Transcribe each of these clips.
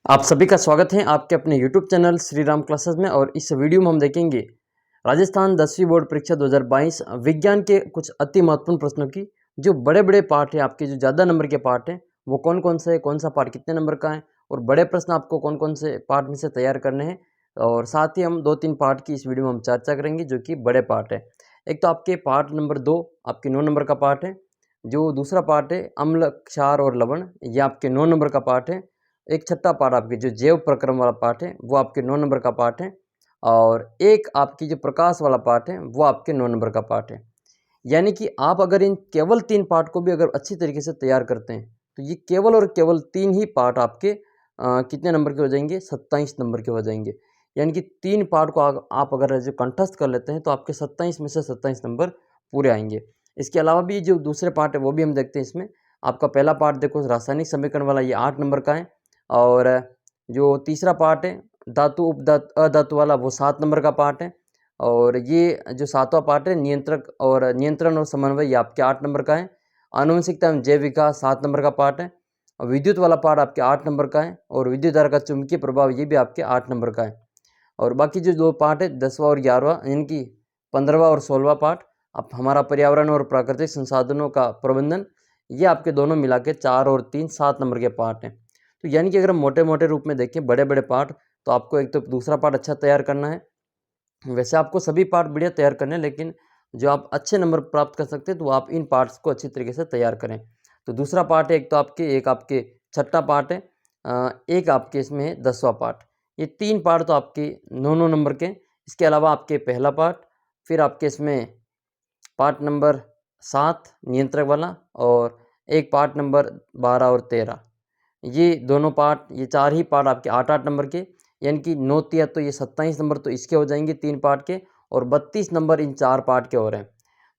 आप सभी का स्वागत है आपके अपने YouTube channel Shri Ram classes में। और इस वीडियो में हम देखेंगे राजस्थान 10वीं बोर्ड परीक्षा 2022 विज्ञान के कुछ अति महत्वपूर्ण प्रश्नों की जो बड़े बड़े पार्ट हैं, आपके जो ज़्यादा नंबर के पार्ट हैं वो कौन कौन से है, कौन सा पार्ट कितने नंबर का है और बड़े प्रश्न आपको कौन कौन से पार्ट में से तैयार करने हैं। और साथ ही हम 2-3 पार्ट की इस वीडियो में हम चर्चा करेंगे जो कि बड़े पार्ट है। एक तो आपके पार्ट नंबर 2 आपके 9 नंबर का पार्ट है। जो दूसरा पार्ट है अम्ल, क्षार और लवण, ये आपके 9 नंबर का पार्ट है। एक छठा पार्ट आपके जो जैव प्रक्रम वाला पार्ट है वो आपके 9 नंबर का पार्ट है। और एक आपकी जो प्रकाश वाला पार्ट है वो आपके 9 नंबर का पार्ट है। यानी कि आप अगर इन केवल 3 पार्ट को भी अगर अच्छी तरीके से तैयार करते हैं तो ये केवल और केवल 3 ही पार्ट आपके कितने नंबर के हो जाएंगे, 27 नंबर के हो जाएंगे। यानी कि 3 पार्ट को आप अगर जो कंठस्थ कर लेते हैं तो आपके 27 में से 27 नंबर पूरे आएंगे। इसके अलावा भी जो दूसरे पार्ट है वो भी हम देखते हैं इसमें। आपका पहला पार्ट देखो रासायनिक समीकरण वाला, ये 8 नंबर का है। और जो तीसरा पार्ट है धातु उपधातु अधातु वाला, वो 7 नंबर का पार्ट है। और ये जो सातवां पार्ट है नियंत्रण और समन्वय, ये आपके 8 नंबर का है। आनुवंशिकता एवं जैव विकास 7 नंबर का पार्ट है। और विद्युत वाला पार्ट आपके 8 नंबर का है। और विद्युत धारा का चुंबकीय प्रभाव, ये भी आपके 8 नंबर का है। और बाकी जो 2 पार्ट है 10वां और 11वां, यानी कि 15वां और 16वां पार्ट, अब हमारा पर्यावरण और प्राकृतिक संसाधनों का प्रबंधन, ये आपके दोनों मिला के 4 और 3 7 नंबर के पार्ट हैं। तो यानी कि अगर हम मोटे मोटे रूप में देखें बड़े बड़े पार्ट, तो आपको एक तो दूसरा पार्ट अच्छा तैयार करना है। वैसे आपको सभी पार्ट बढ़िया तैयार करने हैं, लेकिन जो आप अच्छे नंबर प्राप्त कर सकते हैं तो आप इन पार्ट्स को अच्छी तरीके से तैयार करें। तो दूसरा पार्ट है एक आपके छठा पार्ट है, एक आपके इसमें है 10वां पार्ट। ये 3 पार्ट तो आपके 9-9 नंबर के। इसके अलावा आपके पहला पार्ट, फिर आपके इसमें पार्ट नंबर 7 नियंत्रक वाला, और एक पार्ट नंबर 12 और 13। ये दोनों पार्ट, ये 4 ही पार्ट आपके 8-8 नंबर के, यानी कि 9 तिया तो ये 27 नंबर तो इसके हो जाएंगे 3 पार्ट के, और 32 नंबर इन 4 पार्ट के हो रहे हैं।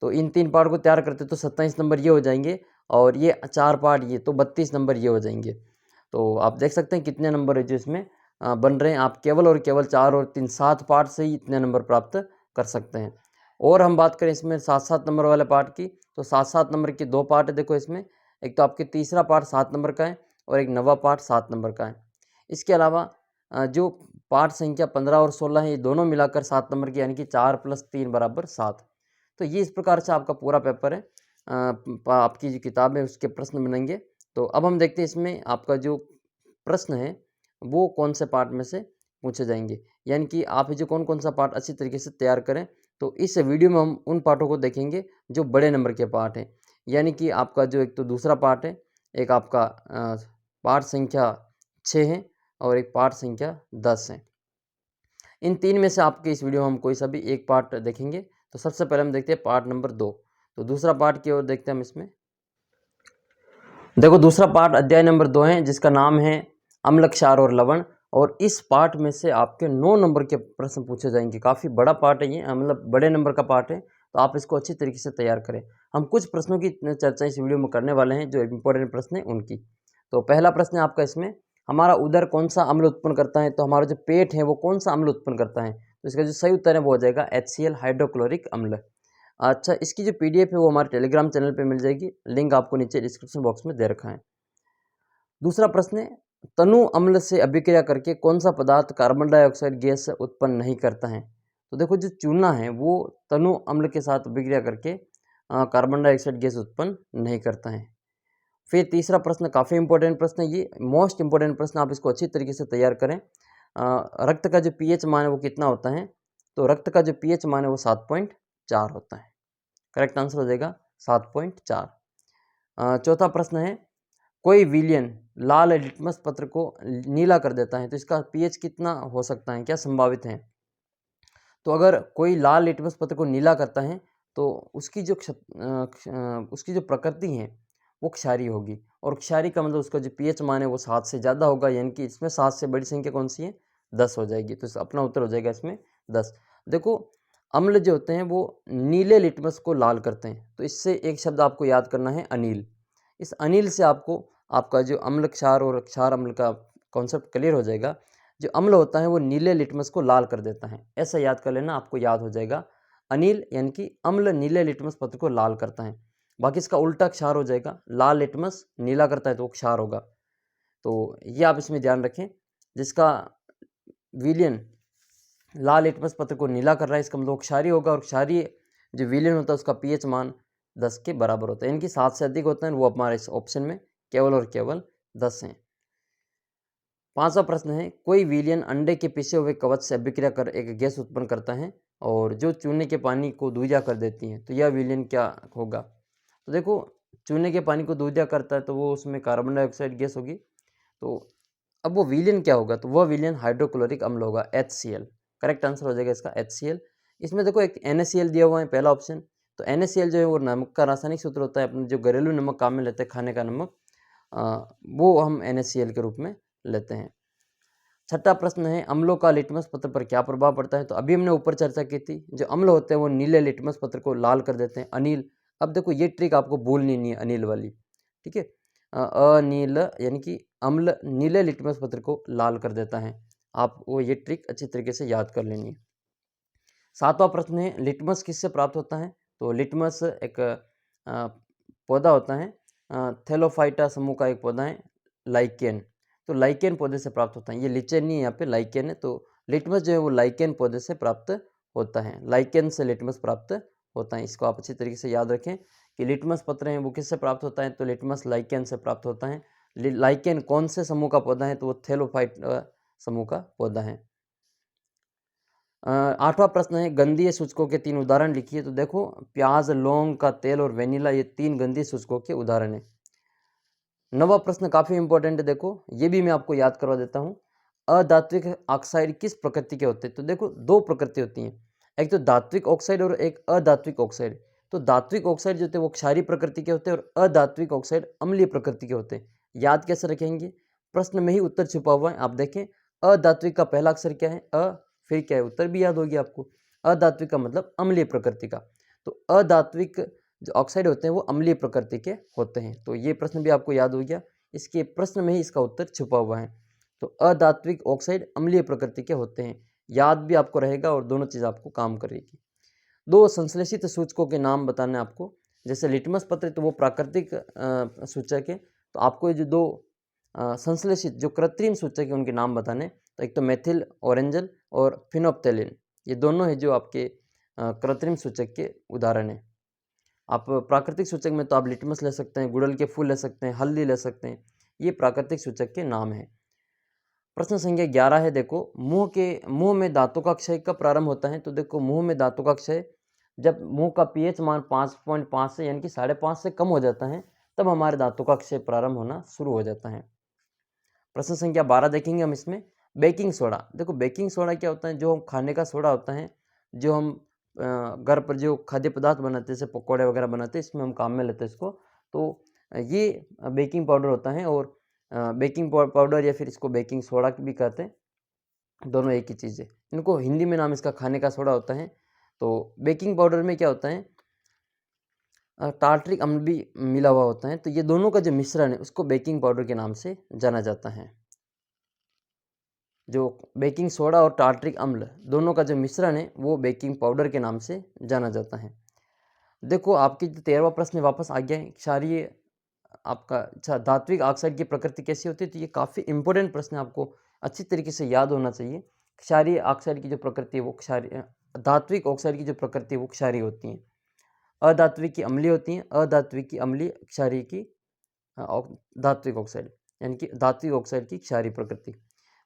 तो इन 3 पार्ट को तैयार करते तो 27 नंबर ये हो जाएंगे, और ये 4 पार्ट ये तो 32 नंबर ये हो जाएंगे। तो आप देख सकते हैं कितने नंबर है जो इसमें बन रहे हैं। आप केवल और केवल 4 और 3 7 पार्ट से ही इतने नंबर प्राप्त कर सकते हैं। और हम बात करें इसमें 7-7 नंबर वाले पार्ट की, तो 7-7 नंबर के 2 पार्ट है देखो इसमें। एक तो आपके तीसरा पार्ट 7 नंबर का है, और एक नवा पार्ट 7 नंबर का है। इसके अलावा जो पार्ट संख्या 15 और 16 है, ये दोनों मिलाकर 7 नंबर की, यानी कि 4 + 3 = 7। तो ये इस प्रकार से आपका पूरा पेपर है। आपकी जो किताब है उसके प्रश्न बनेंगे। तो अब हम देखते हैं इसमें आपका जो प्रश्न है वो कौन से पार्ट में से पूछे जाएंगे, यानी कि आप जो कौन कौन सा पार्ट अच्छी तरीके से तैयार करें। तो इस वीडियो में हम उन पार्टों को देखेंगे जो बड़े नंबर के पार्ट हैं। यानी कि आपका जो एक तो दूसरा पार्ट है, एक आपका पार्ट संख्या 6 है, और एक पार्ट संख्या 10 है। इन 3 में से आपके इस वीडियो में हम कोई सा भी एक पार्ट देखेंगे। तो सबसे पहले हम देखते हैं पार्ट नंबर 2। तो दूसरा पार्ट की ओर देखते हैं हम इसमें। देखो दूसरा पार्ट अध्याय नंबर 2 है, जिसका नाम है अम्ल, क्षार और लवण। और इस पार्ट में से आपके 9 नंबर के प्रश्न पूछे जाएंगे। काफ़ी बड़ा पार्ट है ये, मतलब बड़े नंबर का पार्ट है। तो आप इसको अच्छी तरीके से तैयार करें। हम कुछ प्रश्नों की चर्चा इस वीडियो में करने वाले हैं, जो इंपॉर्टेंट प्रश्न है उनकी। तो पहला प्रश्न है आपका इसमें, हमारा उदर कौन सा अम्ल उत्पन्न करता है। तो हमारा जो पेट है वो कौन सा अम्ल उत्पन्न करता है। तो इसका जो सही उत्तर है वो हो जाएगा HCl, हाइड्रोक्लोरिक अम्ल। अच्छा, इसकी जो PDF है वो हमारे टेलीग्राम चैनल पे मिल जाएगी, लिंक आपको नीचे डिस्क्रिप्शन बॉक्स में दे रखा है। दूसरा प्रश्न है, तनु अम्ल से अभिक्रिया करके कौन सा पदार्थ कार्बन डाइऑक्साइड गैस उत्पन्न नहीं करता है। तो देखो जो चूना है वो तनु अम्ल के साथ अभिक्रिया करके कार्बन डाइऑक्साइड गैस उत्पन्न नहीं करता है। फिर तीसरा प्रश्न काफ़ी इंपॉर्टेंट प्रश्न है, ये मोस्ट इंपॉर्टेंट प्रश्न, आप इसको अच्छी तरीके से तैयार करें। रक्त का जो pH मान है वो कितना होता है। तो रक्त का जो pH मान है वो 7.4 होता है। करेक्ट आंसर हो जाएगा 7.4। चौथा प्रश्न है, कोई विलयन लाल लिटमस पत्र को नीला कर देता है, तो इसका pH कितना हो सकता है, क्या संभावित है। तो अगर कोई लाल लिटमस पत्र को नीला करता है तो उसकी जो प्रकृति है वो क्षारीय होगी। और क्षारीय का मतलब उसका जो pH मान है वो 7 से ज़्यादा होगा, यानी कि इसमें 7 से बड़ी संख्या कौन सी है, 10 हो जाएगी। तो अपना उत्तर हो जाएगा इसमें 10। देखो अम्ल जो होते हैं वो नीले लिटमस को लाल करते हैं। तो इससे एक शब्द आपको याद करना है, अनिल। इस अनिल से आपको आपका जो अम्ल क्षार और क्षार अम्ल का कॉन्सेप्ट क्लियर हो जाएगा। जो अम्ल होता है वो नीले लिटमस को लाल कर देता है, ऐसा याद कर लेना, आपको याद हो जाएगा। अनिल यानी कि अम्ल नीले लिटमस पत्र को लाल करता है। बाकी इसका उल्टा क्षार हो जाएगा, लाल लिटमस नीला करता है तो वो क्षार होगा। तो ये आप इसमें ध्यान रखें। जिसका विलयन लाल लिटमस पत्र को नीला कर रहा है, इसका मतलब क्षारीय होगा, और क्षारीय जो विलयन होता है उसका पीएच मान 10 के बराबर होता है। इनकी 7 से अधिक होता है, वो हमारे इस ऑप्शन में केवल और केवल 10 हैं। 5वां प्रश्न है, कोई विलयन अंडे के पिसे हुए कवच से अभिक्रिया कर एक गैस उत्पन्न करता है और जो चूने के पानी को दूधिया कर देती है, तो यह विलयन क्या होगा? तो देखो, चूने के पानी को दूधिया करता है तो वो उसमें कार्बन डाइऑक्साइड गैस होगी। तो अब वो विलयन क्या होगा? तो वह विलयन हाइड्रोक्लोरिक अम्ल होगा, HCl। करेक्ट आंसर हो जाएगा इसका HCl। इसमें देखो एक NaCl दिया हुआ है, पहला ऑप्शन। तो NaCl जो है वो नमक का रासायनिक सूत्र होता है, अपने जो घरेलू नमक काम में लेते हैं, खाने का नमक, वो हम NaCl के रूप में लेते हैं। छठा प्रश्न है, अम्लों का लिटमस पत्र पर क्या प्रभाव पड़ता है? तो अभी हमने ऊपर चर्चा की थी, जो अम्ल होते हैं वो नीले लिटमस पत्र को लाल कर देते हैं। अनिल, अब देखो ये ट्रिक आपको भूलनी नहीं है, अनिल वाली, ठीक है। अनिल यानी कि अम्ल नीले लिटमस पत्र को लाल कर देता है। आप वो ये ट्रिक अच्छी तरीके से याद कर लेनी है। 7वां प्रश्न है, लिटमस किससे प्राप्त होता है? तो लिटमस एक पौधा होता है, थैलोफाइटा समूह का एक पौधा है, लाइकेन। तो लाइकेन पौधे से प्राप्त होता है, ये लिचेन नहीं है, यहाँ पे लाइकेन है। तो लिटमस जो है वो लाइकेन पौधे से प्राप्त होता है, लाइकेन से लिटमस प्राप्त होता है। इसको आप अच्छी तरीके से याद रखें कि लिटमस पत्र है वो किससे प्राप्त होता है? तो लिटमस लाइकेन से प्राप्त होता है। लाइकेन कौन से समूह का पौधा है? तो वो थैलोफाइट समूह का पौधा है। 8वां प्रश्न है, गंधीय सूचकों के 3 उदाहरण लिखिए। तो देखो, प्याज, लौंग का तेल और वेनिला, ये 3 गंधीय सूचकों के उदाहरण है। 9वां प्रश्न काफी इंपॉर्टेंट है, देखो ये भी मैं आपको याद करवा देता हूँ। अधात्विक ऑक्साइड किस प्रकृति के होते हैं? तो देखो 2 प्रकृति होती हैं, एक तो धात्विक ऑक्साइड और एक अधात्विक ऑक्साइड। तो धात्विक ऑक्साइड जो होते हैं वो क्षारीय प्रकृति के होते हैं और अधात्विक ऑक्साइड अम्लीय प्रकृति के होते हैं। याद कैसे रखेंगे? प्रश्न में ही उत्तर छुपा हुआ है, आप देखें। अधात्विक का पहला अक्षर क्या है? अ, फिर क्या है? उत्तर भी याद होगी आपको। अधात्विक का मतलब अम्लीय प्रकृति का। तो अधात्विक जो ऑक्साइड होते हैं वो अम्लीय प्रकृति के होते हैं। तो ये प्रश्न भी आपको याद हो गया, इसके प्रश्न में ही इसका उत्तर छुपा हुआ है। तो अधात्विक ऑक्साइड अम्लीय प्रकृति के होते हैं, याद भी आपको रहेगा और दोनों चीज़ आपको काम करेगी। 2 संश्लेषित सूचकों के नाम बताने आपको, जैसे लिटमस पत्र तो वो प्राकृतिक सूचक है, तो आपको ये जो 2 संश्लेषित जो कृत्रिम सूचक है उनके नाम बताने। तो एक तो मेथिल ऑरेंजल और फिनोप्थेलिन, ये दोनों है जो आपके कृत्रिम सूचक के उदाहरण हैं। आप प्राकृतिक सूचक में तो आप लिटमस ले सकते हैं, गुड़हल के फूल ले सकते हैं, हल्दी ले सकते हैं, ये प्राकृतिक सूचक के नाम हैं। प्रश्न संख्या 11 है, देखो मुंह में दांतों का क्षय कब प्रारंभ होता है? तो देखो, मुंह में दांतों का क्षय जब मुंह का पीएच मान 5.5 से यानी कि 5.5 से कम हो जाता है, तब हमारे दांतों का क्षय प्रारंभ होना शुरू हो जाता है। प्रश्न संख्या 12 देखेंगे हम इसमें, बेकिंग सोडा। देखो बेकिंग सोडा क्या होता है? जो हम खाने का सोडा होता है, जो हम घर पर जो खाद्य पदार्थ बनाते हैं, जैसे पकौड़े वगैरह बनाते हैं, इसमें हम काम में लेते हैं इसको। तो ये बेकिंग पाउडर होता है, और बेकिंग पाउडर या फिर इसको बेकिंग सोडा भी कहते हैं, दोनों एक ही चीज़ है। इनको हिंदी में नाम इसका खाने का सोडा होता है। तो बेकिंग पाउडर में क्या होता है? टार्टरिक अम्ल भी मिला हुआ होता है। तो ये दोनों का जो मिश्रण है उसको बेकिंग पाउडर के नाम से जाना जाता है। जो बेकिंग सोडा और टार्टरिक अम्ल दोनों का जो मिश्रण है वो बेकिंग पाउडर के नाम से जाना जाता है। देखो, आपकी जो 13वां प्रश्न वापस आ गया है, क्षारीय आपका अच्छा धात्विक ऑक्साइड की प्रकृति कैसी होती है? तो ये काफ़ी इंपॉर्टेंट प्रश्न है, आपको अच्छी तरीके से याद होना चाहिए। क्षारीय ऑक्साइड की जो प्रकृति है वो क्षारीय, धात्विक ऑक्साइड की जो प्रकृति है वो क्षारीय होती है, अधात्विक की अम्लीय होती हैं, अधात्विक की अम्लीय, क्षारीय की धात्विक ऑक्साइड, यानी कि धात्विक ऑक्साइड की क्षारीय प्रकृति।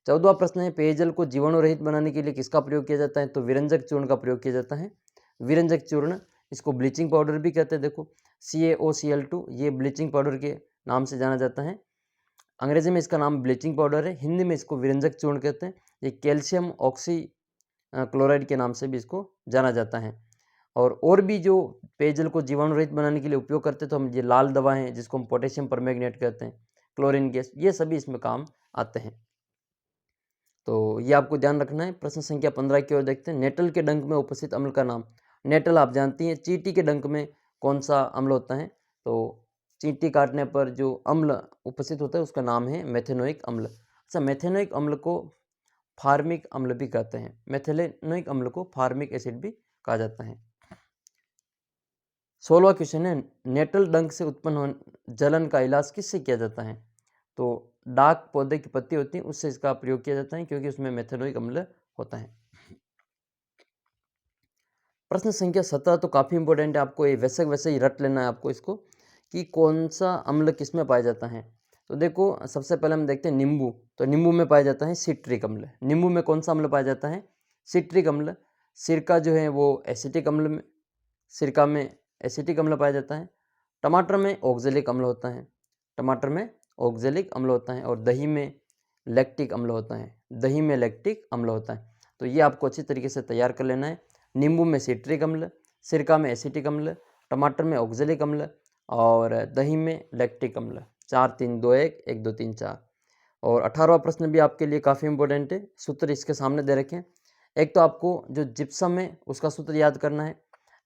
14वां प्रश्न है, पेयजल को जीवाणु रहित बनाने के लिए किसका प्रयोग किया जाता है? तो विरंजक चूर्ण का प्रयोग किया जाता है। विरंजक चूर्ण, इसको ब्लीचिंग पाउडर भी कहते हैं। देखो CaOCl2, ये ब्लीचिंग पाउडर के नाम से जाना जाता है। अंग्रेजी में इसका नाम ब्लीचिंग पाउडर है, हिंदी में इसको विरंजक चूर्ण कहते हैं। ये कैल्शियम ऑक्सी क्लोराइड के नाम से भी इसको जाना जाता है। और भी जो पेयजल को जीवाणु रहित बनाने के लिए उपयोग करते हैं, तो हम ये लाल दवा है जिसको हम पोटेशियम परमैंगनेट कहते हैं, क्लोरीन गैस, ये सभी इसमें काम आते हैं। तो ये आपको ध्यान रखना है। प्रश्न संख्या 15 की ओर देखते हैं, नेटल के डंक में उपस्थित अम्ल का नाम। नेटल आप जानती हैं, चींटी के डंक में कौन सा अम्ल होता है? तो चींटी काटने पर जो अम्ल उपस्थित होता है उसका नाम है मेथेनोइक अम्ल। अच्छा, मेथेनोइक अम्ल को फार्मिक अम्ल भी कहते हैं, मेथेनोइक अम्ल को फार्मिक एसिड भी कहा जाता है। 16वां क्वेश्चन है, नेटल डंक से उत्पन्न जलन का इलाज किससे किया जाता है? तो डाक पौधे की पत्ती होती है उससे इसका प्रयोग किया जाता है, क्योंकि उसमें मेथेनोइक अम्ल होता है। प्रश्न संख्या 17 तो काफ़ी इंपॉर्टेंट है, आपको ये वैसे ही रट लेना है आपको इसको, कि कौन सा अम्ल किस में पाया जाता है। तो देखो सबसे पहले हम देखते हैं नींबू, तो नींबू में पाया जाता है सिट्रिक अम्ल। नींबू में कौन सा अम्ल पाया जाता है? सिट्रिक अम्ल। सिरका जो है वो एसिटिक अम्ल में, सिरका में एसिटिक अम्ल पाया जाता है। टमाटर में ऑक्जेलिक अम्ल होता है, टमाटर में ऑक्जेलिक अम्ल होता है। और दही में लैक्टिक अम्ल होता है, दही में लैक्टिक अम्ल होता है। तो ये आपको अच्छी तरीके से तैयार कर लेना है। नींबू में सिट्रिक अम्ल, सिरका में एसिटिक अम्ल, टमाटर में ऑक्जेलिक अम्ल और दही में लैक्टिक अम्ल। 4 3 2 1 1 2 3 4। और 18वां प्रश्न भी आपके लिए काफ़ी इंपॉर्टेंट है। सूत्र इसके सामने दे रखे हैं। एक तो आपको जो जिप्सम है उसका सूत्र याद करना है,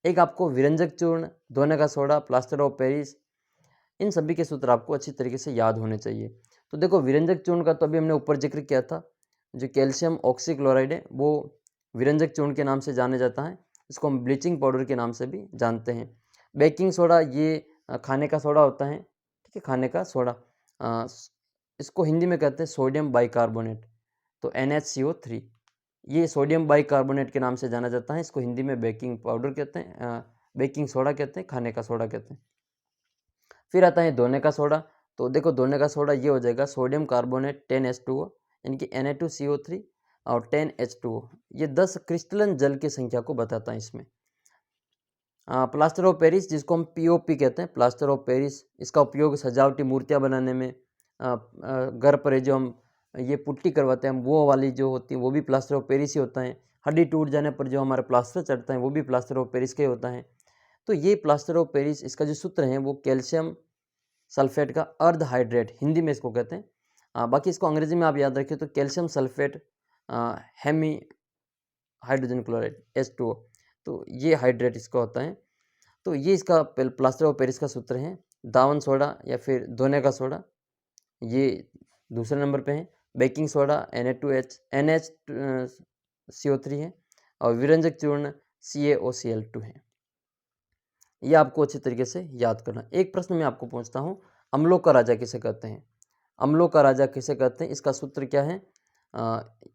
एक आपको विरंजक चूर्ण, धोने का सोडा, प्लास्टर ऑफ पेरिस, इन सभी के सूत्र आपको अच्छी तरीके से याद होने चाहिए। तो देखो विरंजक चूर्ण का तो अभी हमने ऊपर जिक्र किया था, जो कैल्शियम ऑक्सीक्लोराइड है वो विरंजक चूर्ण के नाम से जाने जाता है, इसको हम ब्लीचिंग पाउडर के नाम से भी जानते हैं। बेकिंग सोडा ये खाने का सोडा होता है, ठीक है, खाने का सोडा। इसको हिंदी में कहते हैं सोडियम बाइकार्बोनेट, तो NaCO3, ये सोडियम बाइकार्बोनेट के नाम से जाना जाता है। इसको हिंदी में बेकिंग पाउडर कहते हैं, बेकिंग सोडा कहते हैं, खाने का सोडा कहते हैं। फिर आता है धोने का सोडा, तो देखो धोने का सोडा ये हो जाएगा सोडियम कार्बोनेट 10H2O, यानी कि Na2CO3 और 10H2O, ये 10 क्रिस्टलन जल की संख्या को बताता है इसमें। प्लास्टर ऑफ पेरिस जिसको हम POP कहते हैं, प्लास्टर ऑफ पेरिस, इसका उपयोग सजावटी मूर्तियाँ बनाने में, घर पर जो हम ये पुट्टी करवाते हैं हम, वो वाली जो होती है वो भी प्लास्टर ऑफ पेरिस ही होता है। हड्डी टूट जाने पर जो हमारा प्लास्टर चढ़ता है वो भी प्लास्टर ऑफ पेरिस का ही होता है। तो ये प्लास्टर ऑफ पेरिस, इसका जो सूत्र है वो कैल्शियम सल्फेट का अर्ध हाइड्रेट, हिंदी में इसको कहते हैं। बाकी इसको अंग्रेजी में आप याद रखिए तो calcium sulphate hemi hydrogen chloride H2O, तो ये हाइड्रेट इसका होता है। तो ये इसका प्लास्टर ऑफ पेरिस का सूत्र है। दावन सोडा या फिर धोने का सोडा ये दूसरे नंबर पे है। बेकिंग सोडा NaCO3 है और विरंजक चूर्ण CaOCl2 है। ये आपको अच्छी तरीके से याद करना। एक प्रश्न मैं आपको पूछता हूँ, अम्लों का राजा किसे कहते हैं? अम्लों का राजा किसे कहते हैं, इसका सूत्र क्या है?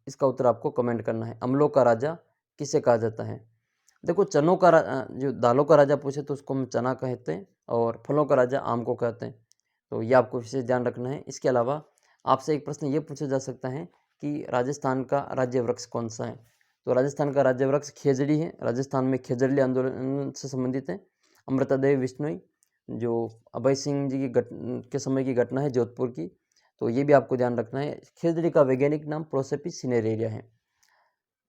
इसका उत्तर आपको कमेंट करना है। अम्लों का राजा किसे कहा जाता है? देखो चनों का जो दालों का राजा पूछे तो उसको हम चना कहते हैं, और फलों का राजा आम को कहते हैं। तो ये आपको विशेष ध्यान रखना है। इसके अलावा आपसे एक प्रश्न ये पूछा जा सकता है कि राजस्थान का राज्य वृक्ष कौन सा है? तो राजस्थान का राज्य वृक्ष खेजड़ी है। राजस्थान में खेजड़ी आंदोलन से संबंधित है। अमृता देवी बिश्नोई, जो अभय सिंह जी के समय की घटना है जोधपुर की, तो ये भी आपको ध्यान रखना है। खेजड़ी का वैज्ञानिक नाम प्रोसेपिस सिनेरेरिया है।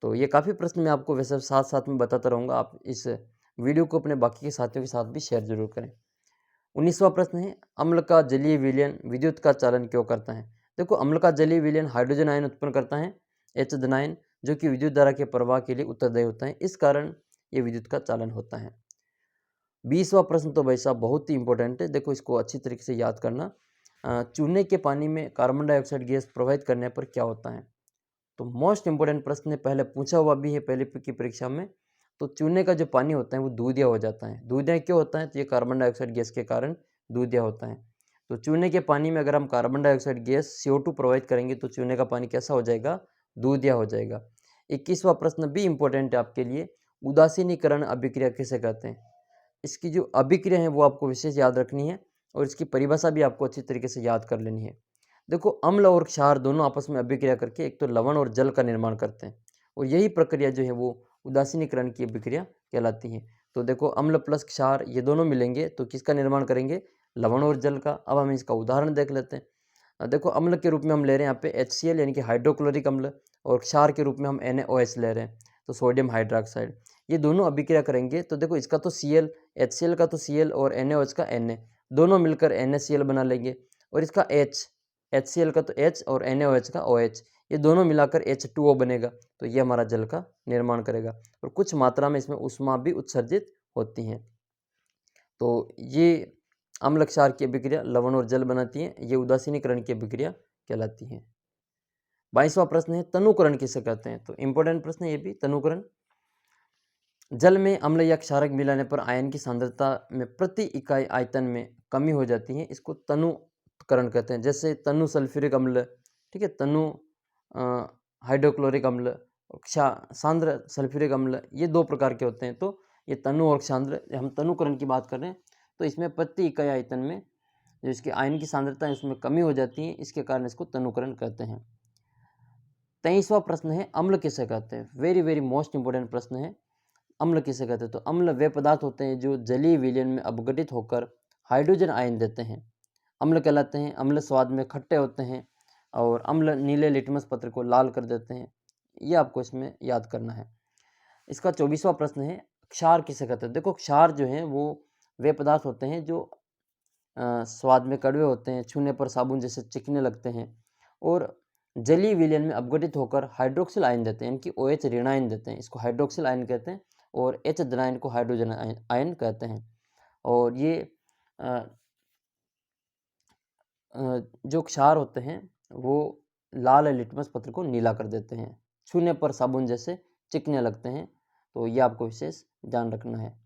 तो ये काफ़ी प्रश्न मैं आपको वैसे साथ साथ में बताता रहूँगा। आप इस वीडियो को अपने बाकी के साथियों के साथ भी शेयर जरूर करें। 19वां प्रश्न है, अम्ल का जलीय विलयन विद्युत का चालन क्यों करता है? देखो अम्ल का जलीय विलयन हाइड्रोजन आयन उत्पन्न करता है, H धनायन, जो कि विद्युत धारा के प्रवाह के लिए उत्तरदायी होता है। इस कारण ये विद्युत का चालन होता है। 20वां प्रश्न तो भाई साहब बहुत ही इंपॉर्टेंट है, देखो इसको अच्छी तरीके से याद करना। चूने के पानी में कार्बन डाइऑक्साइड गैस प्रवाहित करने पर क्या होता है? तो मोस्ट इंपॉर्टेंट प्रश्न है, पहले पूछा हुआ भी है पहले की परीक्षा में। तो चूने का जो पानी होता है वो दूधिया हो जाता है। दूधिया क्यों होता है? तो ये कार्बन डाइऑक्साइड गैस के कारण दूधिया होता है। तो चूने के पानी में अगर हम कार्बन डाइऑक्साइड गैस CO2 प्रवाहित करेंगे तो चूने का पानी कैसा हो जाएगा? दूधिया हो जाएगा। 21वां प्रश्न भी इंपॉर्टेंट है आपके लिए, उदासीनीकरण अभिक्रिया किसे कहते हैं? इसकी जो अभिक्रिया है वो आपको विशेष याद रखनी है, और इसकी परिभाषा भी आपको अच्छी तरीके से याद कर लेनी है। देखो अम्ल और क्षार दोनों आपस में अभिक्रिया करके एक तो लवण और जल का निर्माण करते हैं, और यही प्रक्रिया जो है वो उदासीनीकरण की अभिक्रिया कहलाती है। तो देखो अम्ल प्लस क्षार ये दोनों मिलेंगे तो किसका निर्माण करेंगे? लवण और जल का। अब हम इसका उदाहरण देख लेते हैं। देखो अम्ल के रूप में हम ले रहे हैं यहाँ पे HCl यानी कि हाइड्रोक्लोरिक अम्ल, और क्षार के रूप में हम NaOH ले रहे हैं, तो सोडियम हाइड्रोक्साइड। ये दोनों अभिक्रिया करेंगे तो देखो इसका तो Cl, HCl का तो Cl और NaOH का Na, दोनों मिलकर NaCl बना लेंगे। और इसका H, HCl का तो H और NaOH का OH, ये दोनों मिलाकर H2O बनेगा। तो ये हमारा जल का निर्माण करेगा, और कुछ मात्रा में इसमें ऊष्मा भी उत्सर्जित होती है। तो ये अम्ल क्षार की अभिक्रिया लवण और जल बनाती है, ये उदासीनीकरण की अभिक्रिया कहलाती है। 22वां प्रश्न है, तनुकरण किसे कहते हैं? तो इंपॉर्टेंट प्रश्न है ये भी, तनुकरण। जल में अम्ल या क्षारक मिलाने पर आयन की सांद्रता में प्रति इकाई आयतन में कमी हो जाती है, इसको तनु करण कहते हैं, जैसे तनु सल्फ्यूरिक अम्ल, ठीक है, तनु हाइड्रोक्लोरिक अम्ल, सांद्र सल्फ्यूरिक अम्ल, ये 2 प्रकार के होते हैं। तो ये तनु और सांद्र, हम तनुकरण की बात कर रहे हैं, तो इसमें प्रति इकाई आयतन में जो इसकी आयन की सांद्रता है उसमें कमी हो जाती है, इसके कारण इसको तनुकरण कहते हैं। 23वां प्रश्न है, अम्ल किसे कहते हैं? वेरी वेरी मोस्ट इंपोर्टेंट प्रश्न है, अम्ल किसे कहते हैं? तो अम्ल वे पदार्थ होते हैं जो जलीय विलयन में अपघटित होकर हाइड्रोजन आयन देते हैं, अम्ल कहलाते हैं। अम्ल स्वाद में खट्टे होते हैं और अम्ल नीले लिटमस पत्र को लाल कर देते हैं, ये आपको इसमें याद करना है। इसका 24वां प्रश्न है, क्षार किसे कहते हैं? देखो, क्षार जो है वो वे पदार्थ होते हैं जो स्वाद में कड़वे होते हैं, छूने पर साबुन जैसे चिकने लगते हैं और जलीय विलयन में अपघटित होकर हाइड्रोक्सिल आयन देते हैं, इनकी OH ऋणायन देते हैं, इसको हाइड्रोक्सिल आयन कहते हैं, और H धनायन को हाइड्रोजन आयन कहते हैं। और ये जो क्षार होते हैं वो लाल लिटमस पत्र को नीला कर देते हैं, छूने पर साबुन जैसे चिकने लगते हैं, तो ये आपको विशेष ध्यान रखना है।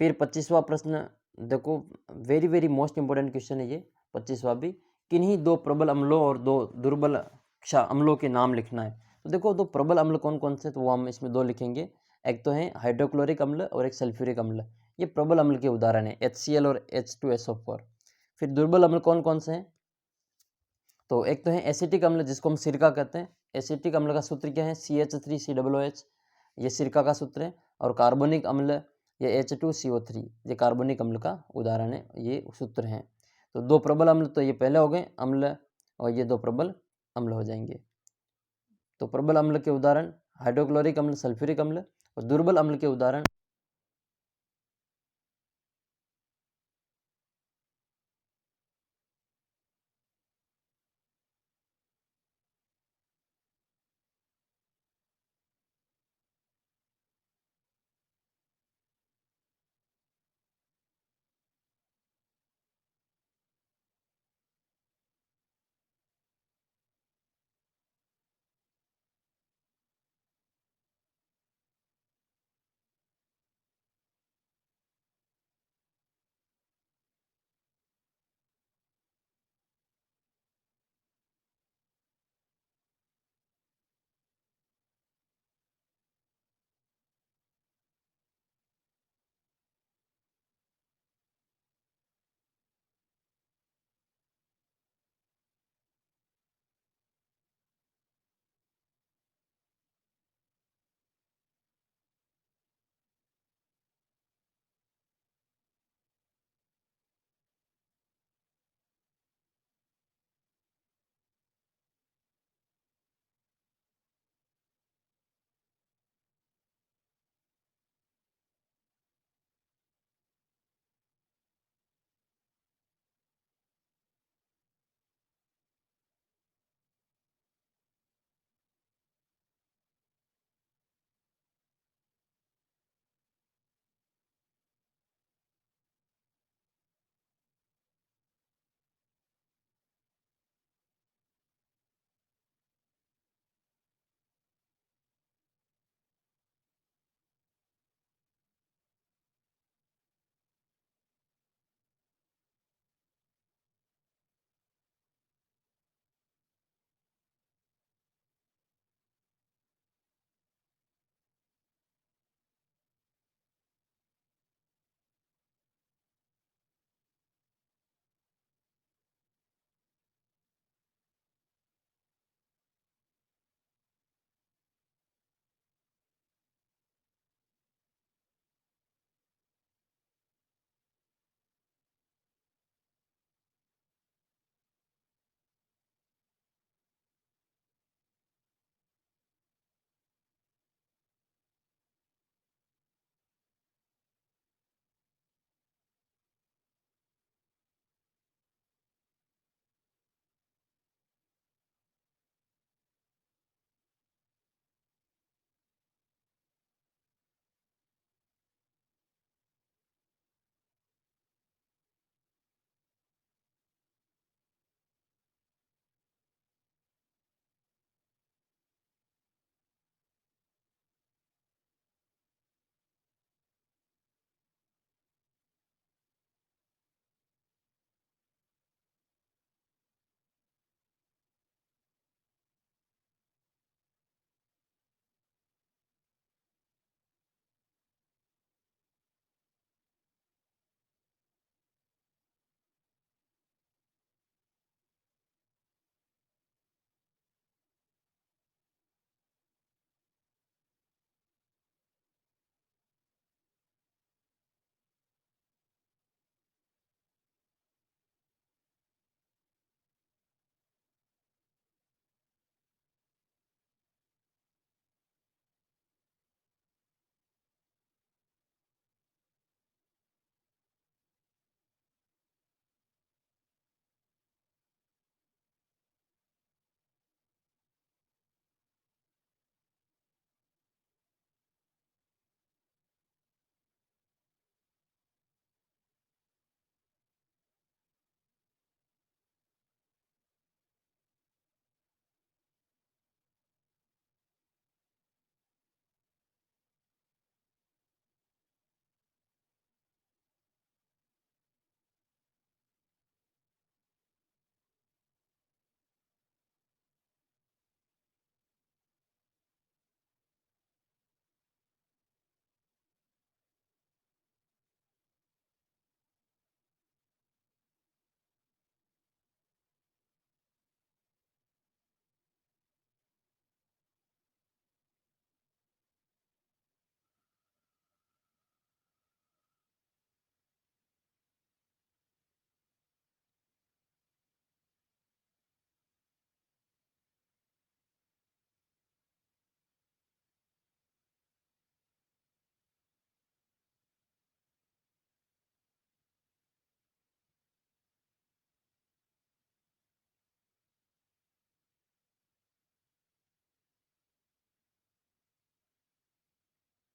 फिर 25वां प्रश्न, देखो very very most important question है ये 25वां भी, किन्हीं 2 प्रबल अम्लों और 2 दुर्बल अम्लों के नाम लिखना है। तो देखो 2 प्रबल अम्ल कौन कौन से, तो वो हम इसमें 2 लिखेंगे, एक तो है हाइड्रोक्लोरिक अम्ल और एक सल्फ्यूरिक अम्ल, ये प्रबल अम्ल के उदाहरण है, HCl और H2SO4। फिर दुर्बल अम्ल कौन कौन से हैं, तो एक तो है एसिटिक अम्ल जिसको हम सिरका कहते हैं, एसिटिक अम्ल का सूत्र क्या है, CH3COOH, ये सिरका का सूत्र है। और कार्बोनिक अम्ल ये H2CO3, ये कार्बोनिक अम्ल का उदाहरण है, ये सूत्र हैं। तो 2 प्रबल अम्ल तो ये पहले हो गए अम्ल, और ये 2 प्रबल अम्ल हो जाएंगे। तो प्रबल अम्ल के उदाहरण हाइड्रोक्लोरिक अम्ल, सल्फ्यूरिक अम्ल, और दुर्बल अम्ल के उदाहरण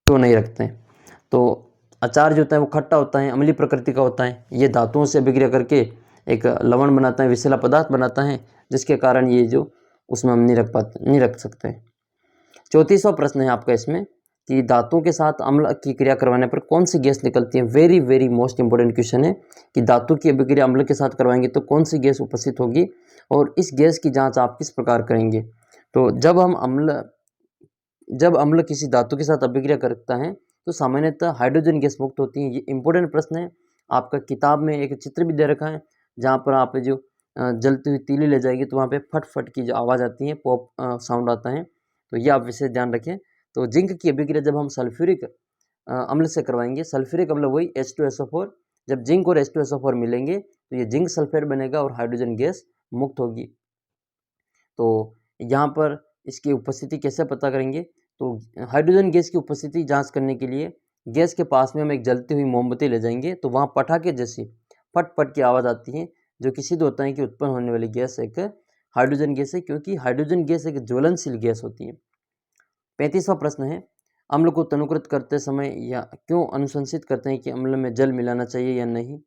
क्यों नहीं रखते हैं। तो अचार जो होता है वो खट्टा होता है, अम्लीय प्रकृति का होता है। ये धातुओं से अभिक्रिया करके एक लवण बनाता है, विषैला पदार्थ बनाता है, जिसके कारण ये जो उसमें हम नहीं रख सकते। 34वां प्रश्न है आपका इसमें कि धातुओं के साथ अम्ल की क्रिया करवाने पर कौन सी गैस निकलती है। Very very most important question है कि धातु की अभिक्रिया अम्ल के साथ करवाएंगे तो कौन सी गैस उपस्थित होगी और इस गैस की जांच आप किस प्रकार करेंगे। तो जब अम्ल किसी धातु के साथ अभिक्रिया करता है तो सामान्यतः हाइड्रोजन गैस मुक्त होती है। ये इंपॉर्टेंट प्रश्न है। आपका किताब में एक चित्र भी दे रखा है जहाँ पर आप जो जलती हुई तीली ले जाएगी तो वहाँ पे फट फट की जो आवाज़ आती है, पॉप साउंड आता है। तो ये आप विशेष ध्यान रखें। तो जिंक की अभिक्रिया जब हम सल्फ्यूरिक अम्ल से करवाएंगे, सल्फ्यूरिक अम्ल वही H2SO4, जब जिंक और H2SO4 मिलेंगे तो ये जिंक सल्फेट बनेगा और हाइड्रोजन गैस मुक्त होगी। तो यहाँ पर इसकी उपस्थिति कैसे पता करेंगे। तो हाइड्रोजन गैस की उपस्थिति जांच करने के लिए गैस के पास में हम एक जलती हुई मोमबत्ती ले जाएंगे तो वहाँ पटाखे जैसी फट फट की आवाज़ आती है, जो कि सिद्ध होता है कि उत्पन्न होने वाली गैस एक हाइड्रोजन गैस है, क्योंकि हाइड्रोजन गैस एक ज्वलनशील गैस होती है। 35वां प्रश्न है, अम्ल को तनुकृत करते समय या क्यों अनुशंसित करते हैं कि अम्ल में जल मिलाना चाहिए या नहीं।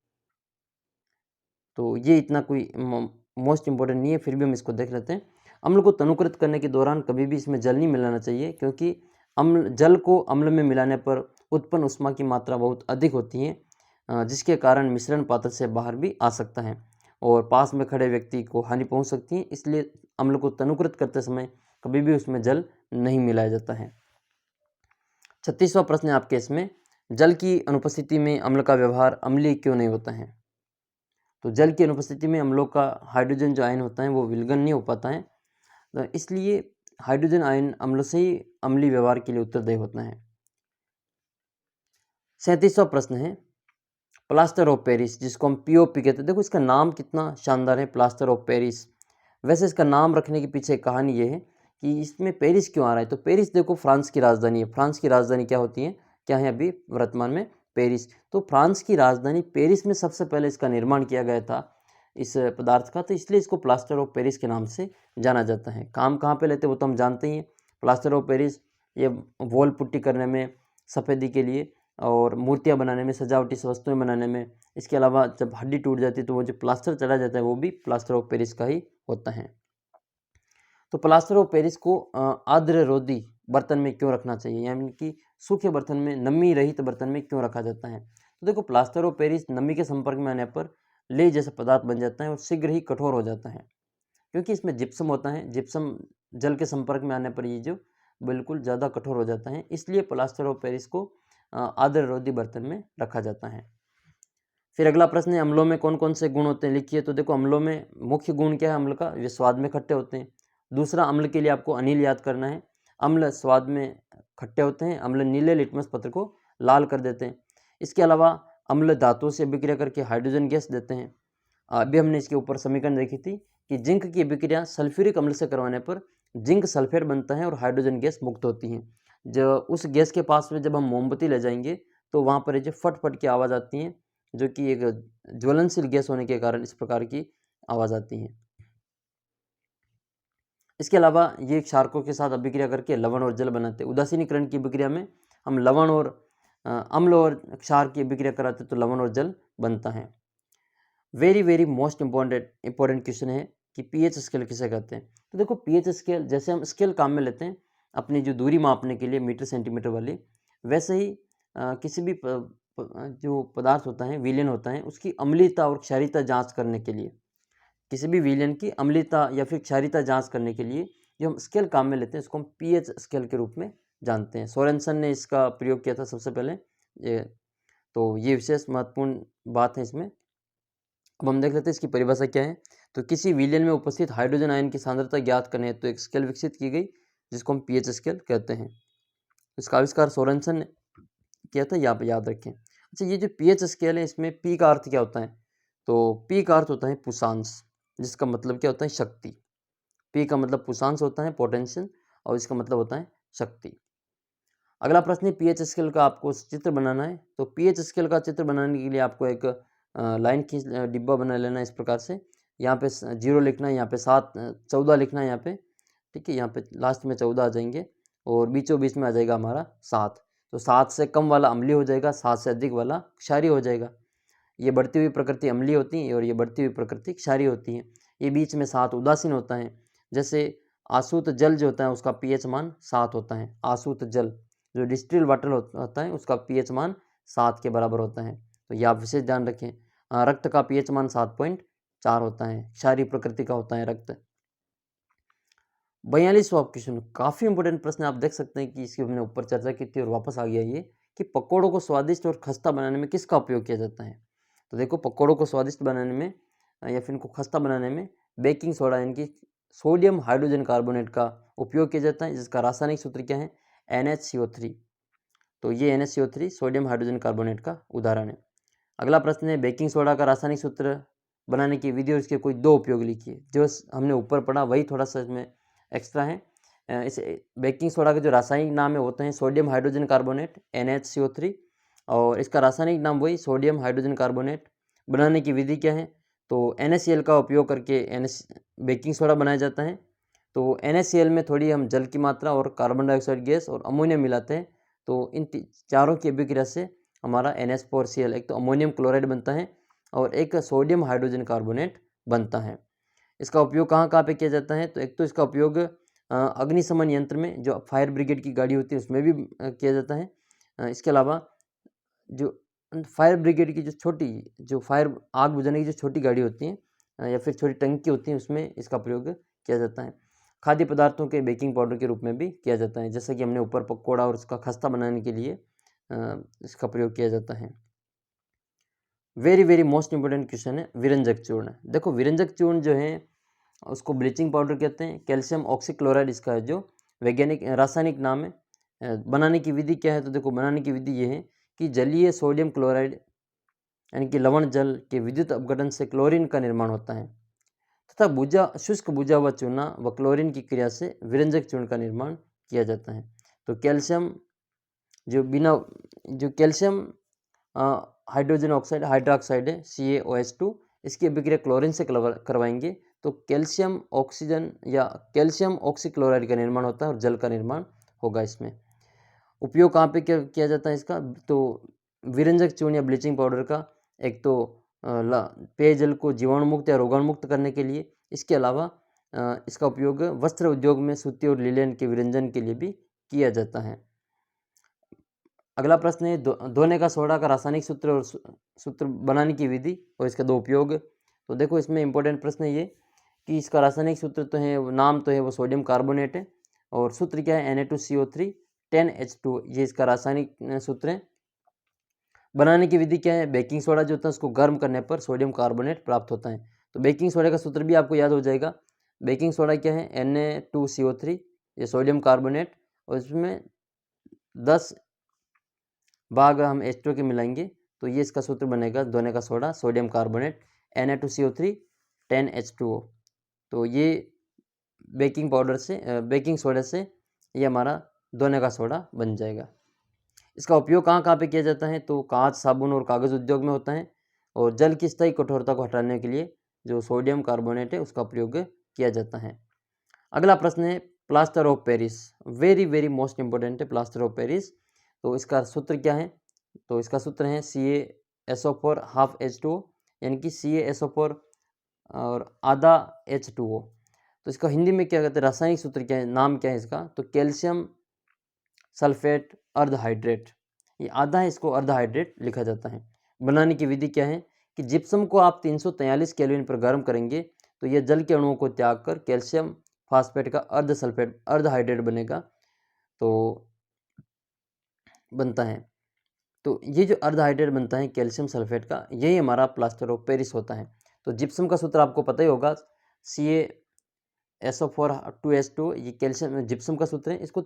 तो ये इतना कोई मोस्ट इंपॉर्टेंट नहीं है, फिर भी हम इसको देख लेते हैं। अम्ल को तनुकृत करने के दौरान कभी भी इसमें जल नहीं मिलाना चाहिए, क्योंकि जल को अम्ल में मिलाने पर उत्पन्न उष्मा की मात्रा बहुत अधिक होती है, जिसके कारण मिश्रण पात्र से बाहर भी आ सकता है और पास में खड़े व्यक्ति को हानि पहुंच सकती है। इसलिए अम्ल को तनुकृत करते समय कभी भी उसमें जल नहीं मिलाया जाता है। 36वां प्रश्न है आपके इसमें, जल की अनुपस्थिति में अम्ल का व्यवहार अम्लीय क्यों नहीं होता है। तो जल की अनुपस्थिति में अम्लों का हाइड्रोजन जो आयन होता है वो विलयन नहीं हो पाता है, तो इसलिए हाइड्रोजन आयन अम्लों से ही अम्लीय व्यवहार के लिए उत्तरदायी होता है। 37वां प्रश्न है, प्लास्टर ऑफ पेरिस, जिसको हम पीओपी कहते हैं। देखो इसका नाम कितना शानदार है, प्लास्टर ऑफ पेरिस। वैसे इसका नाम रखने के पीछे एक कहानी ये है कि इसमें पेरिस क्यों आ रहा है। तो पेरिस देखो फ्रांस की राजधानी है। फ्रांस की राजधानी क्या होती है, क्या है अभी वर्तमान में, पेरिस। तो फ्रांस की राजधानी पेरिस में सबसे पहले इसका निर्माण किया गया था इस पदार्थ का, तो इसलिए इसको प्लास्टर ऑफ पेरिस के नाम से जाना जाता है। काम कहाँ पे लेते वो तो हम जानते ही हैं। प्लास्टर ऑफ पेरिस ये वॉल पुट्टी करने में, सफ़ेदी के लिए और मूर्तियाँ बनाने में, सजावटी वस्तुएं बनाने में। इसके अलावा जब हड्डी टूट जाती है तो वो जो प्लास्टर चढ़ा जाता है वो भी प्लास्टर ऑफ पेरिस का ही होता है। तो प्लास्टर ऑफ पेरिस को आर्द्र रोधी बर्तन में क्यों रखना चाहिए, यानी कि सूखे बर्तन में, नमी रहित बर्तन में क्यों रखा जाता है। तो देखो प्लास्टर ऑफ पेरिस नमी के संपर्क में आने पर लेई जैसा पदार्थ बन जाता है और शीघ्र ही कठोर हो जाता है, क्योंकि इसमें जिप्सम होता है। जिप्सम जल के संपर्क में आने पर ये जो बिल्कुल ज़्यादा कठोर हो जाता है, इसलिए प्लास्टर ऑफ पेरिस को आर्द्र रोधी बर्तन में रखा जाता है। फिर अगला प्रश्न है, अम्लों में कौन कौन से गुण होते हैं, लिखिए। तो देखो अम्लों में मुख्य गुण क्या है अम्ल का, ये स्वाद में खट्टे होते हैं। दूसरा, अम्ल के लिए आपको अनिल याद करना है। अम्ल स्वाद में खट्टे होते हैं, अम्ल नीले लिटमस पत्र को लाल कर देते हैं। इसके अलावा अम्ल धातुओं से अभिक्रिया करके हाइड्रोजन गैस देते हैं। अभी हमने इसके ऊपर समीकरण देखी थी कि जिंक की अभिक्रिया सल्फ्यूरिक अम्ल से करवाने पर जिंक सल्फेट बनता है और हाइड्रोजन गैस मुक्त होती है। जो उस गैस के पास में जब हम मोमबत्ती ले जाएंगे तो वहाँ पर जो फट फट की आवाज़ आती है, जो कि एक ज्वलनशील गैस होने के कारण इस प्रकार की आवाज़ आती है। इसके अलावा ये क्षारकों के साथ अभिक्रिया करके लवण और जल बनाते हैं। उदासीनीकरण की अभिक्रिया में हम लवण और अम्ल और क्षार की अभिक्रिया कराते तो लवण और जल बनता है। Very very most important question है कि पीएच स्केल किसे कहते हैं। तो देखो पीएच स्केल, जैसे हम स्केल काम में लेते हैं अपनी जो दूरी मापने के लिए मीटर सेंटीमीटर वाली, वैसे ही किसी भी जो पदार्थ होता है, विलयन होता है, उसकी अम्लीयता और क्षारीयता जांच करने के लिए, किसी भी विलयन की अम्लीयता या फिर क्षारीयता जांच करने के लिए जो हम स्केल काम में लेते हैं उसको हम पीएच स्केल के रूप में जानते हैं। सोरेनसन ने इसका प्रयोग किया था सबसे पहले। तो ये विशेष महत्वपूर्ण बात है इसमें। अब हम देख लेते हैं इसकी परिभाषा क्या है। तो किसी विलयन में उपस्थित हाइड्रोजन आयन की सांद्रता ज्ञात करने हेतु एक स्केल विकसित की गई, जिसको हम पीएच स्केल कहते हैं। इसका आविष्कार सोरेनसन ने किया था, यहाँ पे याद रखें। अच्छा, ये जो पीएच स्केल है इसमें पी का अर्थ क्या होता है। तो पी का अर्थ होता है पुषांश, जिसका मतलब क्या होता है, शक्ति। पी का मतलब पुषांश होता है, पोटेंशियल, और इसका मतलब होता है शक्ति। अगला प्रश्न है, पीएच स्केल का आपको चित्र बनाना है। तो पीएच स्केल का चित्र बनाने के लिए आपको एक लाइन खींच, डिब्बा बना लेना है इस प्रकार से। यहाँ पे 0 लिखना है, यहाँ पे 7, 14 लिखना है यहाँ पे, ठीक है। यहाँ पे लास्ट में 14 आ जाएंगे और बीचों बीच में आ जाएगा हमारा 7। तो 7 से कम वाला अम्लीय हो जाएगा, 7 से अधिक वाला क्षारीय हो जाएगा। ये बढ़ती हुई प्रकृति अम्लीय होती है और ये बढ़ती हुई प्रकृति क्षारीय होती है। ये बीच में 7 उदासीन होता है। जैसे आसूत जल जो होता है उसका पीएच मान 7 होता है। आसूत जल जो डिस्टिल्ड वाटर होता है उसका पीएच मान 7 के बराबर होता है। तो ये आप विशेष ध्यान रखें। रक्त का पीएच मान 7.4 होता है, क्षारीय प्रकृति का होता है रक्त। 42वां क्वेश्चन काफ़ी इंपॉर्टेंट प्रश्न, आप देख सकते हैं कि इसकी हमने ऊपर चर्चा की थी और वापस आ गया ये कि पकौड़ों को स्वादिष्ट और खस्ता बनाने में किसका उपयोग किया जाता है। तो देखो, पकौड़ों को स्वादिष्ट बनाने में या फिर इनको खस्ता बनाने में बेकिंग सोडा यानी कि सोडियम हाइड्रोजन कार्बोनेट का उपयोग किया जाता है, जिसका रासायनिक सूत्र क्या है, NaCO3। तो ये NaCO3 सोडियम हाइड्रोजन कार्बोनेट का उदाहरण है। अगला प्रश्न है, बेकिंग सोडा का रासायनिक सूत्र बनाने की विधि और इसके कोई 2 उपयोग लिखिए। जो हमने ऊपर पढ़ा वही थोड़ा सा इसमें एक्स्ट्रा है। इस बेकिंग सोडा के जो रासायनिक नाम है होते हैं सोडियम हाइड्रोजन कार्बोनेट NaCO3, और इसका रासायनिक नाम वही सोडियम हाइड्रोजन कार्बोनेट। बनाने की विधि क्या है, तो NaCl का उपयोग करके बेकिंग सोडा बनाया जाता है। तो NaCl में थोड़ी हम जल की मात्रा और कार्बन डाइऑक्साइड गैस और अमोनियम मिलाते हैं। तो इन चारों की अभिक्रिया से हमारा NH4Cl, एक तो अमोनियम क्लोराइड बनता है और एक सोडियम हाइड्रोजन कार्बोनेट बनता है। इसका उपयोग कहाँ कहाँ पे किया जाता है, तो एक तो इसका उपयोग अग्निशमन यंत्र में, जो फायर ब्रिगेड की गाड़ी होती है उसमें भी किया जाता है। इसके अलावा जो फायर ब्रिगेड की जो फायर आग बुझाने की जो छोटी गाड़ी होती है या फिर छोटी टंकी होती है उसमें इसका प्रयोग किया जाता है। खाद्य पदार्थों के बेकिंग पाउडर के रूप में भी किया जाता है, जैसा कि हमने ऊपर पकौड़ा और उसका खस्ता बनाने के लिए इसका प्रयोग किया जाता है। Very very most important question है विरंजक चूर्ण। देखो, विरंजक चूर्ण जो है उसको ब्लीचिंग पाउडर कहते हैं। कैल्शियम ऑक्सीक्लोराइड इसका है जो वैज्ञानिक रासायनिक नाम है। बनाने की विधि क्या है, तो देखो बनाने की विधि ये है कि जलीय सोडियम क्लोराइड यानी कि लवण जल के विद्युत अपघटन से क्लोरीन का निर्माण होता है तथा शुष्क बुझा हुआ चूना व क्लोरीन की क्रिया से विरंजक चूर्ण का निर्माण किया जाता है। तो कैल्शियम जो कैल्शियम हाइड्रोजन ऑक्साइड हाइड्रोक्साइड है CaOH2, इसकी अभिक्रिया क्लोरीन से करवाएंगे तो कैल्शियम ऑक्सीजन या कैल्शियम ऑक्सीक्लोराइड का निर्माण होता है और जल का निर्माण होगा। इसमें उपयोग कहाँ पे किया जाता है इसका, तो विरंजक चूर्ण या ब्लीचिंग पाउडर का एक तो पेयजल को जीवाणु मुक्त या रोगाणु मुक्त करने के लिए, इसके अलावा इसका उपयोग वस्त्र उद्योग में सूती और लिलेन के विरंजन के लिए भी किया जाता है। अगला प्रश्न है धोने का सोडा का रासायनिक सूत्र और सूत्र बनाने की विधि और इसके 2 उपयोग। तो देखो, इसमें इंपॉर्टेंट प्रश्न है ये कि इसका रासायनिक सूत्र तो है, नाम तो है वो सोडियम कार्बोनेट है और सूत्र क्या है Na2CO3 10H2, ये इसका रासायनिक सूत्र है। बनाने की विधि क्या है, बेकिंग सोडा जो होता है उसको गर्म करने पर सोडियम कार्बोनेट प्राप्त होता है। तो बेकिंग सोडा का सूत्र भी आपको याद हो जाएगा। बेकिंग सोडा क्या है, Na2CO3, ये सोडियम कार्बोनेट, और इसमें 10 भाग हम H2 के मिलाएंगे तो ये इसका सूत्र बनेगा धोने का soda sodium carbonate Na2CO3 10H2O। तो ये बेकिंग सोडा से ये हमारा धोने का सोडा बन जाएगा। इसका उपयोग कहाँ कहाँ पे किया जाता है, तो कांच, साबुन और कागज़ उद्योग में होता है और जल की स्थायी कठोरता को हटाने के लिए जो सोडियम कार्बोनेट है उसका प्रयोग किया जाता है। अगला प्रश्न है plaster of Paris. Very very most important है प्लास्टर ऑफ पेरिस। तो इसका सूत्र क्या है, तो इसका सूत्र है CaSO4 हाफ H2O यानी कि CaSO4 और आधा H2O। तो इसका हिंदी में क्या कहते हैं, रासायनिक सूत्र क्या है, नाम क्या है इसका, तो कैल्शियम सल्फेट अर्धहाइड्रेट। ये आधा है, इसको अर्धहाइड्रेट लिखा जाता है। बनाने की विधि क्या है कि जिप्सम को आप 343 केल्विन पर गर्म करेंगे तो यह जल के अणुओं को त्याग कर कैल्शियम फास्फेट का अर्धहाइड्रेट बनेगा तो बनता है। तो ये जो अर्धहाइड्रेट बनता है कैल्शियम सल्फेट का, यही हमारा प्लास्टर ऑफ पेरिस होता है। तो जिप्सम का सूत्र आपको पता ही होगा, CaSO4 2H2, ये कैल्शियम जिप्सम का सूत्र है। इसको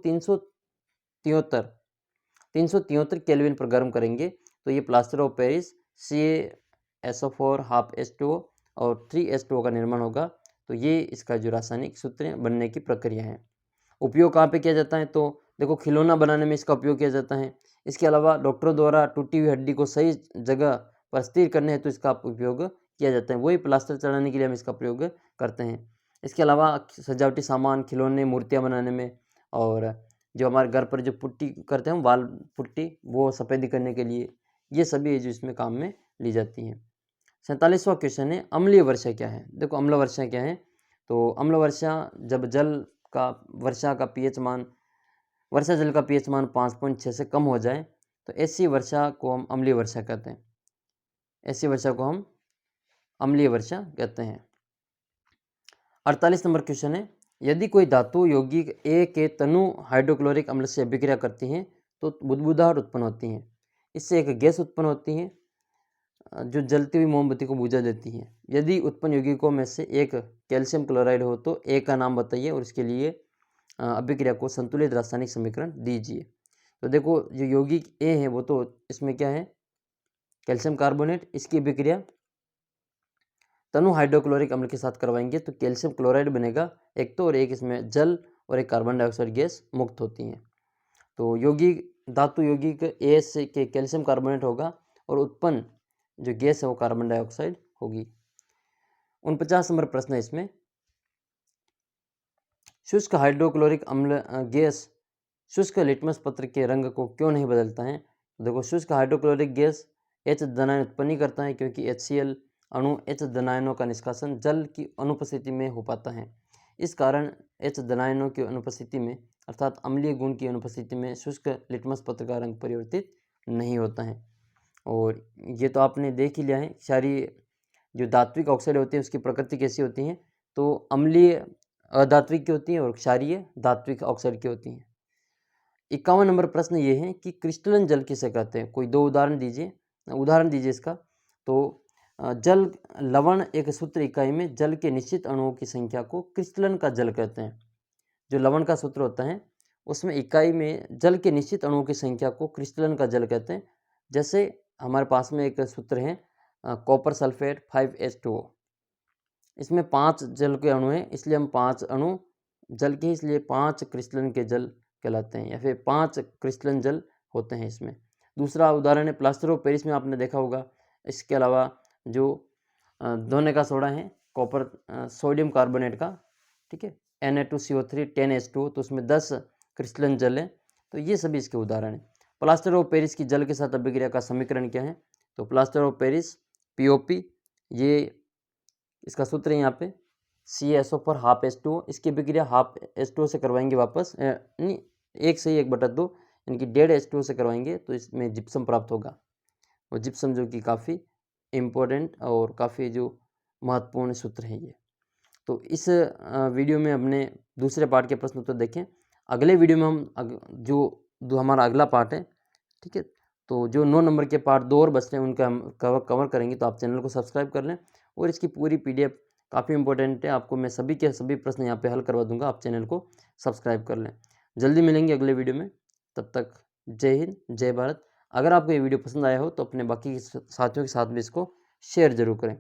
373 केल्विन पर गर्म करेंगे तो ये plaster of Paris CaSO4 half H2O और 3H2O का निर्माण होगा। तो ये इसका जो रासायनिक सूत्र बनने की प्रक्रिया है। उपयोग कहाँ पे किया जाता है, तो देखो खिलौना बनाने में इसका उपयोग किया जाता है। इसके अलावा डॉक्टरों द्वारा टूटी हुई हड्डी को सही जगह पर स्थिर करने हेतु इसका उपयोग किया जाता है। वही प्लास्टर चढ़ाने के लिए हम इसका प्रयोग करते हैं। इसके अलावा सजावटी सामान, खिलौने, मूर्तियाँ बनाने में और जो हमारे घर पर जो पुट्टी करते हैं वाल पुट्टी, वो सफ़ेदी करने के लिए, ये सभी जो इसमें काम में ली जाती हैं। 47वां क्वेश्चन है अम्लीय वर्षा क्या है। देखो अम्ल वर्षा क्या है, तो अम्ल वर्षा जब जल का वर्षा का पीएच मान वर्षा जल का पीएच मान 5.6 से कम हो जाए तो ऐसी वर्षा को हम अम्लीय वर्षा कहते हैं। ऐसी वर्षा को हम अम्लीय वर्षा कहते हैं। 48 नंबर क्वेश्चन है यदि कोई धातु यौगिक ए के तनु हाइड्रोक्लोरिक अम्ल से अभिक्रिया करती हैं तो बुदबुदाहट उत्पन्न होती है। इससे एक गैस उत्पन्न होती है जो जलती हुई मोमबत्ती को बुझा देती है। यदि उत्पन्न यौगिकों में से एक कैल्शियम क्लोराइड हो तो ए का नाम बताइए और इसके लिए अभिक्रिया को संतुलित रासायनिक समीकरण दीजिए। तो देखो जो यौगिक ए है वो तो इसमें क्या है, कैल्शियम कार्बोनेट, इसकी अभिक्रिया तनु हाइड्रोक्लोरिक अम्ल के साथ करवाएंगे तो कैल्शियम क्लोराइड बनेगा एक तो, और एक इसमें जल और एक कार्बन डाइऑक्साइड गैस मुक्त होती हैं। तो यौगिक धातु यौगिक ए से के कैल्शियम कार्बोनेट होगा और उत्पन्न जो गैस है वो कार्बन डाइऑक्साइड होगी। 49 नंबर प्रश्न है इसमें शुष्क हाइड्रोक्लोरिक अम्ल गैस शुष्क लिटमस पत्र के रंग को क्यों नहीं बदलता है। देखो शुष्क हाइड्रोक्लोरिक गैस H धनायन उत्पन्न नहीं करता है क्योंकि HCl अणु H धनायनों का निष्कासन जल की अनुपस्थिति में हो पाता है। इस कारण H धनायनों की अनुपस्थिति में अर्थात अम्लीय गुण की अनुपस्थिति में शुष्क लिटमस पत्र का रंग परिवर्तित नहीं होता है। और ये तो आपने देख ही लिया है, क्षारीय जो धात्विक ऑक्साइड होती है उसकी प्रकृति कैसी होती है, तो अम्लीय अधात्विक की होती है और क्षारीय धात्विक ऑक्साइड की होती है। 51 नंबर प्रश्न ये है कि क्रिस्टलन जल किसे कहते हैं, कोई दो उदाहरण दीजिए इसका। तो जल लवण एक सूत्र इकाई में जल के निश्चित अणुओं की संख्या को क्रिस्टलन का जल कहते हैं। जो लवण का सूत्र होता है उसमें इकाई में जल के निश्चित अणुओं की संख्या को क्रिस्टलन का जल कहते हैं। जैसे हमारे पास में एक सूत्र है कॉपर सल्फेट 5H2O, इसमें 5 जल के अणु हैं इसलिए हम 5 अणु जल के इसलिए 5 क्रिस्टलन के जल कहलाते हैं या फिर 5 क्रिस्टलन जल होते हैं इसमें। दूसरा उदाहरण है प्लास्टर ऑफ पेरिस में आपने देखा होगा। इसके अलावा जो धोने का सोडा है कॉपर सोडियम कार्बोनेट का, ठीक है, Na2CO3 10H2O, तो उसमें 10 क्रिस्टलन जल है। तो ये सभी इसके उदाहरण हैं। प्लास्टर ऑफ पेरिस की जल के साथ अभिक्रिया का समीकरण क्या है, तो प्लास्टर ऑफ पेरिस POP, ये इसका सूत्र है यहाँ पे CaSO पर ½ H2O, इसकी अभिक्रिया ½ H2O से करवाएंगे वापस नहीं 1 से 1/2 यानी कि 1.5 H2O से करवाएंगे तो इसमें जिप्सम प्राप्त होगा। और जिप्सम जो कि काफ़ी इम्पोर्टेंट और काफ़ी जो महत्वपूर्ण सूत्र है ये। तो इस वीडियो में हमने दूसरे पार्ट के प्रश्न उत्तर देखें। अगले वीडियो में हम जो हमारा अगला पार्ट है, ठीक है, तो जो 9 नंबर के पार्ट 2 और बचते हैं उनका हम कवर करेंगे। तो आप चैनल को सब्सक्राइब कर लें और इसकी पूरी PDF काफ़ी इंपॉर्टेंट है, आपको मैं सभी के सभी प्रश्न यहाँ पे हल करवा दूंगा। आप चैनल को सब्सक्राइब कर लें। जल्दी मिलेंगे अगले वीडियो में, तब तक जय हिंद जय भारत। अगर आपको ये वीडियो पसंद आया हो तो अपने बाकी साथियों के साथ भी इसको शेयर जरूर करें।